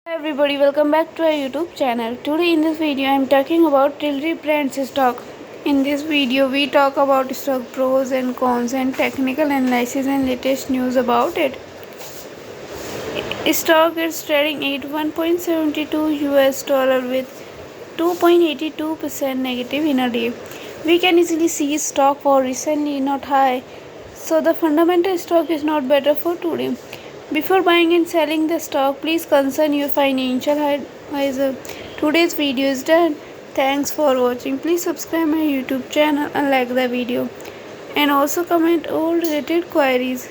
Hi everybody, welcome back to our YouTube channel. Today in this video I am talking about Tilray Brands stock. In this video we talk about stock pros and cons and technical analysis and latest news about it. Stock is trading at 1.72 US dollar with 2.82% negative in a day. We can easily see stock for recently not high, so the fundamental stock is not better for today. Before buying and selling the stock, please consult your financial advisor. Today's video is done. Thanks for watching. Please subscribe my YouTube channel and like the video. And also comment all related queries.